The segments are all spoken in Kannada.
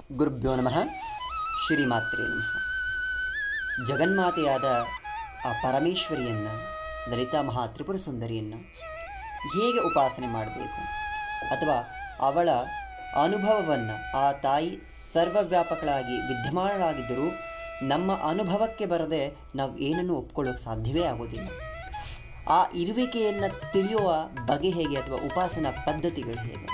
ಗುರುಭ್ಯೋ ನಮಃ. ಶ್ರೀಮಾತ್ರೇ ನಮಃ. ಜಗನ್ಮಾತೆಯಾದ ಆ ಪರಮೇಶ್ವರಿಯನ್ನು, ಲಲಿತಾ ಮಹಾ ತ್ರಿಪುರ ಸುಂದರಿಯನ್ನು ಹೇಗೆ ಉಪಾಸನೆ ಮಾಡಬೇಕು, ಅಥವಾ ಅವಳ ಅನುಭವವನ್ನು, ಆ ತಾಯಿ ಸರ್ವವ್ಯಾಪಕಳಾಗಿ ವಿದ್ಯಮಾನಳಾಗಿದ್ದರೂ ನಮ್ಮ ಅನುಭವಕ್ಕೆ ಬರದೆ ನಾವು ಏನನ್ನು ಒಪ್ಕೊಳ್ಳೋಕೆ ಸಾಧ್ಯವೇ ಆಗೋದಿಲ್ಲ. ಆ ಇರುವಿಕೆಯನ್ನು ತಿಳಿಯುವ ಬಗೆ ಹೇಗೆ, ಅಥವಾ ಉಪಾಸನಾ ಪದ್ಧತಿಗಳು ಹೇಗೆ?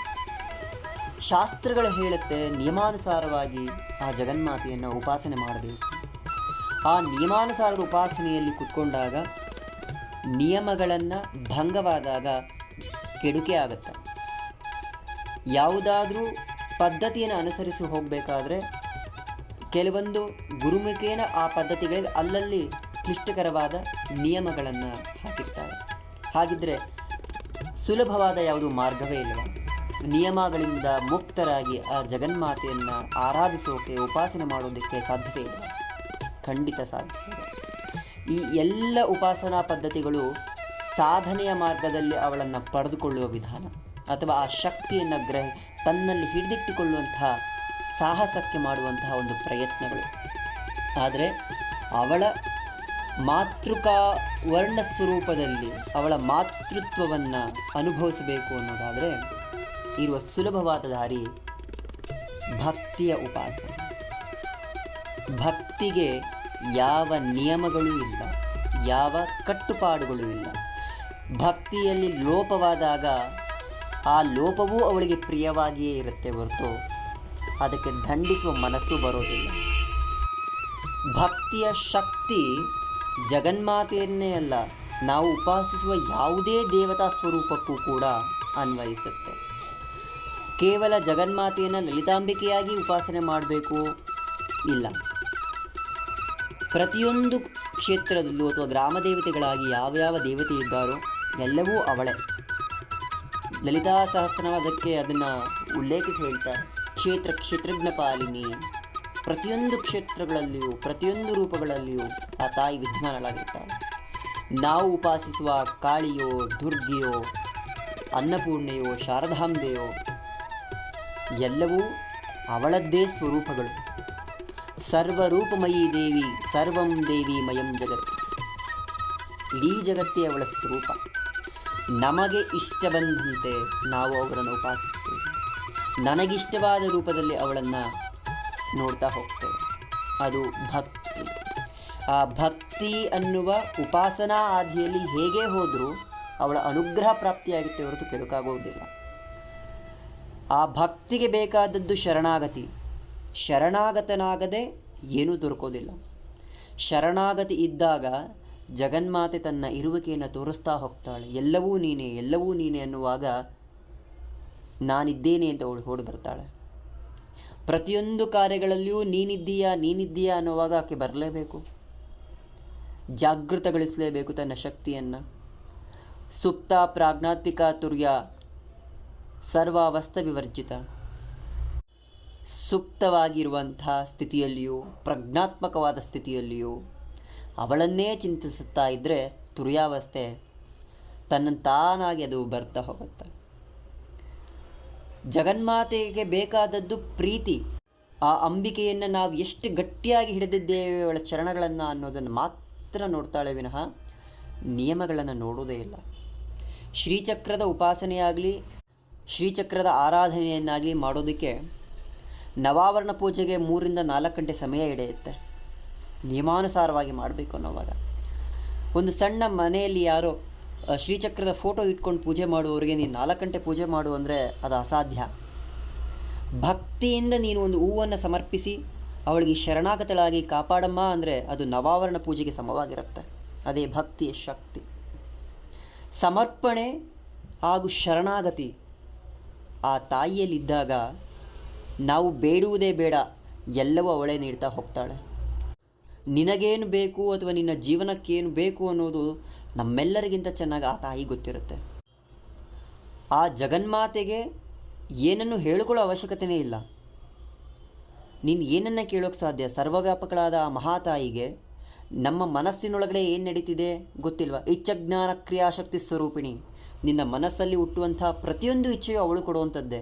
ಶಾಸ್ತ್ರಗಳು ಹೇಳುತ್ತೆ, ನಿಯಮಾನುಸಾರವಾಗಿ ಆ ಜಗನ್ಮಾತೆಯನ್ನು ಉಪಾಸನೆ ಮಾಡಬೇಕು. ಆ ನಿಯಮಾನುಸಾರದ ಉಪಾಸನೆಯಲ್ಲಿ ಕೂತ್ಕೊಂಡಾಗ ನಿಯಮಗಳನ್ನು ಭಂಗವಾದಾಗ ಕೆಡುಕೆ ಆಗುತ್ತೆ. ಯಾವುದಾದ್ರೂ ಪದ್ಧತಿಯನ್ನು ಅನುಸರಿಸಿ ಹೋಗಬೇಕಾದ್ರೆ ಕೆಲವೊಂದು ಗುರುಮುಖೇನ ಆ ಪದ್ಧತಿಗಳಿಗೆ ಅಲ್ಲಲ್ಲಿ ಕ್ಲಿಷ್ಟಕರವಾದ ನಿಯಮಗಳನ್ನು ಹಾಕಿರ್ತಾರೆ. ಹಾಗಿದ್ದರೆ ಸುಲಭವಾದ ಯಾವುದು ಮಾರ್ಗವೇ ಇಲ್ಲವ? ನಿಯಮಗಳಿಂದ ಮುಕ್ತರಾಗಿ ಆ ಜಗನ್ಮಾತೆಯನ್ನು ಆರಾಧಿಸೋಕೆ, ಉಪಾಸನೆ ಮಾಡೋದಕ್ಕೆ ಸಾಧ್ಯವೇ ಇಲ್ಲ. ಖಂಡಿತ ಸಾಧ್ಯ ಇದೆ. ಈ ಎಲ್ಲ ಉಪಾಸನಾ ಪದ್ಧತಿಗಳು ಸಾಧನೆಯ ಮಾರ್ಗದಲ್ಲಿ ಅವಳನ್ನು ಪಡೆದುಕೊಳ್ಳುವ ವಿಧಾನ, ಅಥವಾ ಆ ಶಕ್ತಿಯನ್ನು ತನ್ನಲ್ಲಿ ಹಿಡಿದಿಟ್ಟುಕೊಳ್ಳುವಂತಹ ಸಾಹಸಕ್ಕೆ ಮಾಡುವಂತಹ ಒಂದು ಪ್ರಯತ್ನಗಳು. ಆದರೆ ಅವಳ ಮಾತೃಕಾ ವರ್ಣ ಸ್ವರೂಪದಲ್ಲಿ ಅವಳ ಮಾತೃತ್ವವನ್ನು ಅನುಭವಿಸಬೇಕು ಅನ್ನೋದಾದರೆ ಇರುವ ಸುಲಭವಾದ ದಾರಿ ಭಕ್ತಿಯ ಉಪಾಸನೆ. ಭಕ್ತಿಗೆ ಯಾವ ನಿಯಮಗಳೂ ಇಲ್ಲ, ಯಾವ ಕಟ್ಟುಪಾಡುಗಳೂ ಇಲ್ಲ. ಭಕ್ತಿಯಲ್ಲಿ ಲೋಪವಾದಾಗ ಆ ಲೋಪವೂ ಅವಳಿಗೆ ಪ್ರಿಯವಾಗಿಯೇ ಇರುತ್ತೆ ಹೊರತು ಅದಕ್ಕೆ ದಂಡಿಸುವ ಮನಸ್ಸು ಬರೋದಿಲ್ಲ. ಭಕ್ತಿಯ ಶಕ್ತಿ ಜಗನ್ಮಾತೆಯನ್ನೇ ಅಲ್ಲ, ನಾವು ಉಪಾಸಿಸುವ ಯಾವುದೇ ದೇವತಾ ಸ್ವರೂಪಕ್ಕೂ ಕೂಡ ಅನ್ವಯಿಸುತ್ತೆ. ಕೇವಲ ಜಗನ್ಮಾತೆಯನ್ನು ಲಲಿತಾಂಬಿಕೆಯಾಗಿ ಉಪಾಸನೆ ಮಾಡಬೇಕು ಇಲ್ಲ. ಪ್ರತಿಯೊಂದು ಕ್ಷೇತ್ರದಲ್ಲೂ ಅಥವಾ ಗ್ರಾಮ ದೇವತೆಗಳಾಗಿ ಯಾವ್ಯಾವ ದೇವತೆ ಇದ್ದಾರೋ ಎಲ್ಲವೂ ಅವಳೇ. ಲಲಿತಾ ಸಹಸ್ರನಾಮದಕ್ಕೆ ಅದನ್ನು ಉಲ್ಲೇಖಿಸಿ ಹೇಳ್ತಾರೆ, ಕ್ಷೇತ್ರಜ್ಞ ಪಾಲಿನಿ. ಪ್ರತಿಯೊಂದು ಕ್ಷೇತ್ರಗಳಲ್ಲಿಯೂ, ಪ್ರತಿಯೊಂದು ರೂಪಗಳಲ್ಲಿಯೂ ಆ ತಾಯಿ ವಿದ್ಯಮಾನಳಾಗಿರ್ತಾಳೆ. ನಾವು ಉಪಾಸಿಸುವ ಕಾಳಿಯೋ, ದುರ್ಗಿಯೋ, ಅನ್ನಪೂರ್ಣೆಯೋ, ಶಾರದಾಂಬೆಯೋ ಎಲ್ಲವೂ ಅವಳದ್ದೇ ಸ್ವರೂಪಗಳು. ಸರ್ವರೂಪಮಯೀ ದೇವಿ, ಸರ್ವಂ ದೇವಿಮಯಂ ಜಗತ್. ಇಡೀ ಜಗತ್ತೇ ಅವಳ ಸ್ವರೂಪ. ನಮಗೆ ಇಷ್ಟ ಬಂದಂತೆ ನಾವು ಅವರನ್ನು ಉಪಾಸಿಸ್ತೇವೆ. ನನಗಿಷ್ಟವಾದ ರೂಪದಲ್ಲಿ ಅವಳನ್ನು ನೋಡ್ತಾ ಹೋಗ್ತೇವೆ. ಅದು ಭಕ್ತಿ. ಆ ಭಕ್ತಿ ಅನ್ನುವ ಉಪಾಸನಾ ಆದಿಯಲ್ಲಿ ಹೇಗೆ ಹೋದರೂ ಅವಳ ಅನುಗ್ರಹ ಪ್ರಾಪ್ತಿಯಾಗುತ್ತೆ ಹೊರತು ಕೆಡುಕಾಗುವುದಿಲ್ಲ. ಆ ಭಕ್ತಿಗೆ ಬೇಕಾದದ್ದು ಶರಣಾಗತಿ. ಶರಣಾಗತನಾಗದೆ ಏನೂ ದೊರಕೋದಿಲ್ಲ. ಶರಣಾಗತಿ ಇದ್ದಾಗ ಜಗನ್ಮಾತೆ ತನ್ನ ಇರುವಿಕೆಯನ್ನು ತೋರಿಸ್ತಾ ಹೋಗ್ತಾಳೆ. ಎಲ್ಲವೂ ನೀನೇ, ಎಲ್ಲವೂ ನೀನೇ ಅನ್ನುವಾಗ ನಾನಿದ್ದೇನೆ ಅಂತ ಅವಳು ಓಡಿ ಬರ್ತಾಳೆ. ಪ್ರತಿಯೊಂದು ಕಾರ್ಯಗಳಲ್ಲಿಯೂ ನೀನಿದ್ದೀಯಾ ಅನ್ನುವಾಗ ಆಕೆ ಬರಲೇಬೇಕು, ಜಾಗೃತಗೊಳಿಸಲೇಬೇಕು ತನ್ನ ಶಕ್ತಿಯನ್ನು. ಸುಪ್ತ ಪ್ರಾಜ್ಞಾತ್ಮಿಕ ತುರ್ಯ ಸರ್ವಾವಸ್ಥ ವಿವರ್ಜಿತ. ಸುಪ್ತವಾಗಿರುವಂಥ ಸ್ಥಿತಿಯಲ್ಲಿಯೂ, ಪ್ರಜ್ಞಾತ್ಮಕವಾದ ಸ್ಥಿತಿಯಲ್ಲಿಯೂ ಅವಳನ್ನೇ ಚಿಂತಿಸುತ್ತಾ ಇದ್ದರೆ ತುರ್ಯಾವಸ್ಥೆ ತನ್ನಂತಾನಾಗಿ ಅದು ಬರ್ತಾ ಹೋಗುತ್ತೆ. ಜಗನ್ಮಾತೆಗೆ ಬೇಕಾದದ್ದು ಪ್ರೀತಿ. ಆ ಅಂಬಿಕೆಯನ್ನು ನಾವು ಎಷ್ಟು ಗಟ್ಟಿಯಾಗಿ ಹಿಡಿದಿದ್ದೇವೆ ಅವಳ ಚರಣಗಳನ್ನು ಅನ್ನೋದನ್ನು ಮಾತ್ರ ನೋಡ್ತಾಳೆ ವಿನಃ ನಿಯಮಗಳನ್ನು ನೋಡೋದೇ ಇಲ್ಲ. ಶ್ರೀಚಕ್ರದ ಉಪಾಸನೆಯಾಗಲಿ, ಶ್ರೀಚಕ್ರದ ಆರಾಧನೆಯನ್ನಾಗಲಿ ಮಾಡೋದಕ್ಕೆ ನವಾವರಣ ಪೂಜೆಗೆ 3 ರಿಂದ 4 ಗಂಟೆ ಸಮಯ ಹಿಡಿಯುತ್ತೆ. ನಿಯಮಾನುಸಾರವಾಗಿ ಮಾಡಬೇಕು ಅನ್ನೋವಾಗ ಒಂದು ಸಣ್ಣ ಮನೆಯಲ್ಲಿ ಯಾರೋ ಶ್ರೀಚಕ್ರದ ಫೋಟೋ ಇಟ್ಕೊಂಡು ಪೂಜೆ ಮಾಡುವವರಿಗೆ ನೀನು 4 ಗಂಟೆ ಪೂಜೆ ಮಾಡು ಅಂದರೆ ಅದು ಅಸಾಧ್ಯ. ಭಕ್ತಿಯಿಂದ ನೀನು ಒಂದು ಹೂವನ್ನು ಸಮರ್ಪಿಸಿ ಅವಳಿಗೆ ಶರಣಾಗತಳಾಗಿ ಕಾಪಾಡಮ್ಮ ಅಂದರೆ ಅದು ನವಾವರಣ ಪೂಜೆಗೆ ಸಮವಾಗಿರುತ್ತೆ. ಅದೇ ಭಕ್ತಿಯ ಶಕ್ತಿ. ಸಮರ್ಪಣೆ ಹಾಗೂ ಶರಣಾಗತಿ ಆ ತಾಯಿಯಲ್ಲಿದ್ದಾಗ ನಾವು ಬೇಡುವುದೇ ಬೇಡ, ಎಲ್ಲವೂ ಅವಳೇ ನೀಡ್ತಾ ಹೋಗ್ತಾಳೆ. ನಿನಗೇನು ಬೇಕು ಅಥವಾ ನಿನ್ನ ಜೀವನಕ್ಕೇನು ಬೇಕು ಅನ್ನೋದು ನಮ್ಮೆಲ್ಲರಿಗಿಂತ ಚೆನ್ನಾಗಿ ಆ ತಾಯಿ ಗೊತ್ತಿರುತ್ತೆ. ಆ ಜಗನ್ಮಾತೆಗೆ ಏನನ್ನು ಹೇಳಿಕೊಳ್ಳೋ ಅವಶ್ಯಕತೆಯೇ ಇಲ್ಲ. ನೀನು ಏನನ್ನು ಕೇಳೋಕ್ಕೆ ಸಾಧ್ಯ? ಸರ್ವವ್ಯಾಪಕಳಾದ ಆ ಮಹಾತಾಯಿಗೆ ನಮ್ಮ ಮನಸ್ಸಿನೊಳಗಡೆ ಏನು ನಡೀತಿದೆ ಗೊತ್ತಿಲ್ವಾ? ಇಚ್ಛಜ್ಞಾನ ಕ್ರಿಯಾಶಕ್ತಿ ಸ್ವರೂಪಿಣಿ. ನಿನ್ನ ಮನಸ್ಸಲ್ಲಿ ಹುಟ್ಟುವಂಥ ಪ್ರತಿಯೊಂದು ಇಚ್ಛೆಯು ಅವಳು ಕೊಡುವಂಥದ್ದೇ.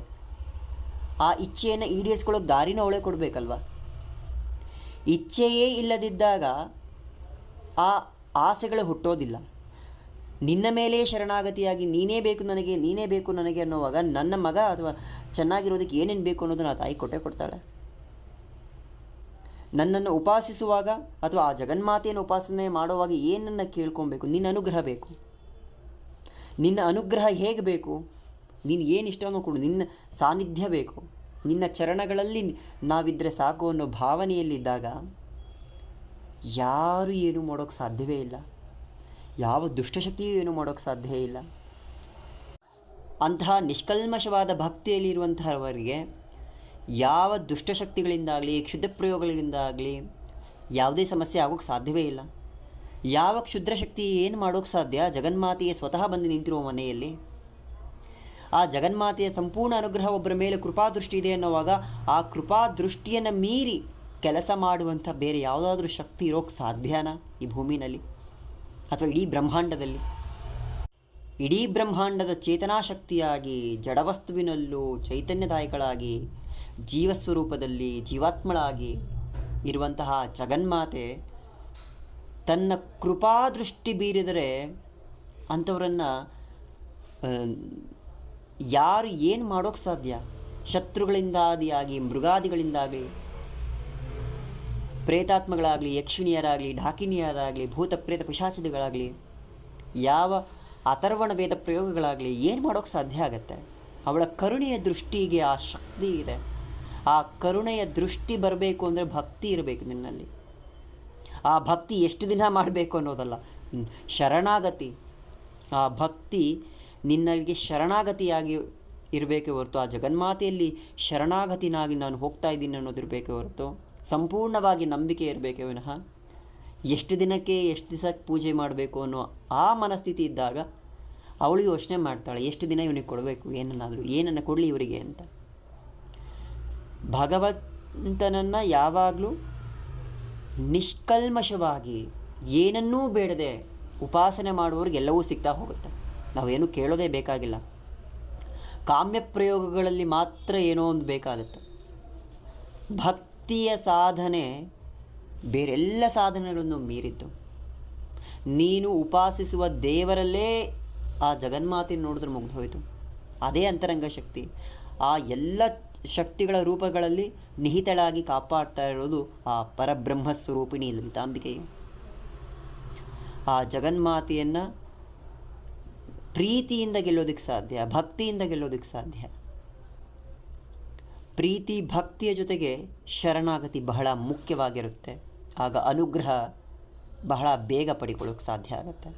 ಆ ಇಚ್ಛೆಯನ್ನು ಈಡೇರಿಸ್ಕೊಳ್ಳೋಕೆ ದಾರಿನೂ ಅವಳೇ ಕೊಡಬೇಕಲ್ವ. ಇಚ್ಛೆಯೇ ಇಲ್ಲದಿದ್ದಾಗ ಆ ಆಸೆಗಳು ಹುಟ್ಟೋದಿಲ್ಲ. ನಿನ್ನ ಮೇಲೆ ಶರಣಾಗತಿಯಾಗಿ ನೀನೇ ಬೇಕು ನನಗೆ, ನೀನೇ ಬೇಕು ನನಗೆ ಅನ್ನೋವಾಗ ನನ್ನ ಮಗ ಅಥವಾ ಚೆನ್ನಾಗಿರೋದಕ್ಕೆ ಏನೇನು ಬೇಕು ಅನ್ನೋದನ್ನು ಆ ತಾಯಿ ಕೊಡ್ತಾಳೆ. ನನ್ನನ್ನು ಉಪಾಸಿಸುವಾಗ ಅಥವಾ ಆ ಜಗನ್ಮಾತೆಯನ್ನು ಉಪಾಸನೆ ಮಾಡುವಾಗ ಏನನ್ನು ಕೇಳ್ಕೊಬೇಕು? ನಿನ್ನ ಅನುಗ್ರಹ ಬೇಕು. ನಿನ್ನ ಅನುಗ್ರಹ ಹೇಗೆ ಬೇಕು? ನೀನು ಏನು ಇಷ್ಟವನ್ನು ಕೊಡು, ನಿನ್ನ ಸಾನ್ನಿಧ್ಯ ಬೇಕು. ನಿನ್ನ ಚರಣಗಳಲ್ಲಿ ನಾವಿದ್ದರೆ ಸಾಕು ಅನ್ನೋ ಭಾವನೆಯಲ್ಲಿದ್ದಾಗ ಯಾರು ಏನೂ ಮಾಡೋಕ್ಕೆ ಸಾಧ್ಯವೇ ಇಲ್ಲ. ಯಾವ ದುಷ್ಟಶಕ್ತಿಯೂ ಏನೂ ಮಾಡೋಕ್ಕೆ ಸಾಧ್ಯವೇ ಇಲ್ಲ. ಅಂತಹ ನಿಷ್ಕಲ್ಮಶವಾದ ಭಕ್ತಿಯಲ್ಲಿರುವಂತಹವರಿಗೆ ಯಾವ ದುಷ್ಟಶಕ್ತಿಗಳಿಂದಾಗಲಿ ಕ್ಷುದ್ರ ಪ್ರಯೋಗಗಳಿಂದಾಗಲಿ ಯಾವುದೇ ಸಮಸ್ಯೆ ಆಗೋಕ್ಕೆ ಸಾಧ್ಯವೇ ಇಲ್ಲ. ಯಾವ ಕ್ಷುದ್ರ ಶಕ್ತಿ ಏನು ಮಾಡೋಕ್ಕೆ ಸಾಧ್ಯ? ಜಗನ್ಮಾತೆಯೇ ಸ್ವತಃ ಬಂದು ನಿಂತಿರುವ ಮನೆಯಲ್ಲಿ ಆ ಜಗನ್ಮಾತೆಯ ಸಂಪೂರ್ಣ ಅನುಗ್ರಹ ಒಬ್ಬರ ಮೇಲೆ ಕೃಪಾದೃಷ್ಟಿ ಇದೆ ಅನ್ನೋವಾಗ ಆ ಕೃಪಾದೃಷ್ಟಿಯನ್ನು ಮೀರಿ ಕೆಲಸ ಮಾಡುವಂಥ ಬೇರೆ ಯಾವುದಾದ್ರೂ ಶಕ್ತಿ ಇರೋಕ್ಕೆ ಸಾಧ್ಯನಾ ಈ ಭೂಮಿನಲ್ಲಿ ಅಥವಾ ಇಡೀ ಬ್ರಹ್ಮಾಂಡದಲ್ಲಿ? ಇಡೀ ಬ್ರಹ್ಮಾಂಡದ ಚೇತನಾಶಕ್ತಿಯಾಗಿ ಜಡವಸ್ತುವಿನಲ್ಲೂ ಚೈತನ್ಯದಾಯಕಳಾಗಿ ಜೀವಸ್ವರೂಪದಲ್ಲಿ ಜೀವಾತ್ಮಳಾಗಿ ಇರುವಂತಹ ಜಗನ್ಮಾತೆ ತನ್ನ ಕೃಪಾದೃಷ್ಟಿ ಬೀರಿದರೆ ಅಂಥವರನ್ನು ಯಾರು ಏನು ಮಾಡೋಕ್ಕೆ ಸಾಧ್ಯ? ಶತ್ರುಗಳಿಂದಾದಿಯಾಗಿ ಮೃಗಾದಿಗಳಿಂದಾಗಲಿ ಪ್ರೇತಾತ್ಮಗಳಾಗಲಿ ಯಕ್ಷಿಣಿಯರಾಗಲಿ ಢಾಕಿಣಿಯರಾಗಲಿ ಭೂತ ಪ್ರೇತ ಪಿಶಾಚಿಗಳಾಗಲಿ ಯಾವ ಅಥರ್ವಣ ವೇದ ಪ್ರಯೋಗಗಳಾಗಲಿ ಏನು ಮಾಡೋಕ್ಕೆ ಸಾಧ್ಯ ಆಗತ್ತೆ? ಅವಳ ಕರುಣೆಯ ದೃಷ್ಟಿಗೆ ಆ ಶಕ್ತಿ ಇದೆ. ಆ ಕರುಣೆಯ ದೃಷ್ಟಿ ಬರಬೇಕು ಅಂದರೆ ಭಕ್ತಿ ಇರಬೇಕು ನಿನ್ನಲ್ಲಿ. ಆ ಭಕ್ತಿ ಎಷ್ಟು ದಿನ ಮಾಡಬೇಕು ಅನ್ನೋದಲ್ಲ, ಶರಣಾಗತಿ. ಆ ಭಕ್ತಿ ನಿನ್ನಗೆ ಶರಣಾಗತಿಯಾಗಿ ಇರಬೇಕೇ ಹೊರತು ಆ ಜಗನ್ಮಾತೆಯಲ್ಲಿ ಶರಣಾಗತಿನಾಗಿ ನಾನು ಹೋಗ್ತಾ ಇದ್ದೀನಿ ಅನ್ನೋದಿರಬೇಕೇ ಹೊರತು ಸಂಪೂರ್ಣವಾಗಿ ನಂಬಿಕೆ ಇರಬೇಕೇ ವಿನಃ ಎಷ್ಟು ದಿನಕ್ಕೆ ಎಷ್ಟು ದಿವಸ ಪೂಜೆ ಮಾಡಬೇಕು ಅನ್ನೋ ಆ ಮನಸ್ಥಿತಿ ಇದ್ದಾಗ ಅವಳು ಯೋಚನೆ ಮಾಡ್ತಾಳೆ, ಎಷ್ಟು ದಿನ ಇವನಿಗೆ ಕೊಡಬೇಕು, ಏನನ್ನು ಕೊಡಲಿ ಇವರಿಗೆ ಅಂತ. ಭಗವಂತನನ್ನು ಯಾವಾಗಲೂ ನಿಷ್ಕಲ್ಮಶವಾಗಿ ಏನನ್ನೂ ಬೇಡದೆ ಉಪಾಸನೆ ಮಾಡುವವ್ರಿಗೆಲ್ಲವೂ ಸಿಗ್ತಾ ಹೋಗುತ್ತೆ. ನಾವೇನು ಕೇಳೋದೇ ಬೇಕಾಗಿಲ್ಲ. ಕಾಮ್ಯ ಪ್ರಯೋಗಗಳಲ್ಲಿ ಮಾತ್ರ ಏನೋ ಒಂದು ಬೇಕಾಗುತ್ತೆ. ಭಕ್ತಿಯ ಸಾಧನೆ ಬೇರೆಲ್ಲ ಸಾಧನೆಗಳನ್ನು ಮೀರಿದ್ದು. ನೀನು ಉಪಾಸಿಸುವ ದೇವರಲ್ಲೇ ಆ ಜಗನ್ಮಾತೆಯನ್ನು ನೋಡಿದ್ರೆ ಮುಗ್ದು ಹೋಯಿತು. ಅದೇ ಅಂತರಂಗ ಶಕ್ತಿ. ಆ ಎಲ್ಲ ಶಕ್ತಿಗಳ ರೂಪಗಳಲ್ಲಿ ನಿಹಿತಳಾಗಿ ಕಾಪಾಡ್ತಾ ಇರೋದು ಆ ಪರಬ್ರಹ್ಮ ಸ್ವರೂಪಿಣಿ ಲಲಿತಾಂಬಿಕೆಯು. ಆ ಜಗನ್ಮಾತೆಯನ್ನು ಪ್ರೀತಿಯಿಂದ ಗೆಲ್ಲೋದಕ್ಕೆ ಸಾಧ್ಯ, ಭಕ್ತಿಯಿಂದ ಗೆಲ್ಲೋದಕ್ಕೆ ಸಾಧ್ಯ. ಪ್ರೀತಿ ಭಕ್ತಿಯ ಜೊತೆಗೆ ಶರಣಾಗತಿ ಬಹಳ ಮುಖ್ಯವಾಗಿರುತ್ತೆ. ಆಗ ಅನುಗ್ರಹ ಬಹಳ ಬೇಗ ಪಡಿಕೊಳ್ಳೋಕ್ಕೆ ಸಾಧ್ಯ ಆಗುತ್ತೆ.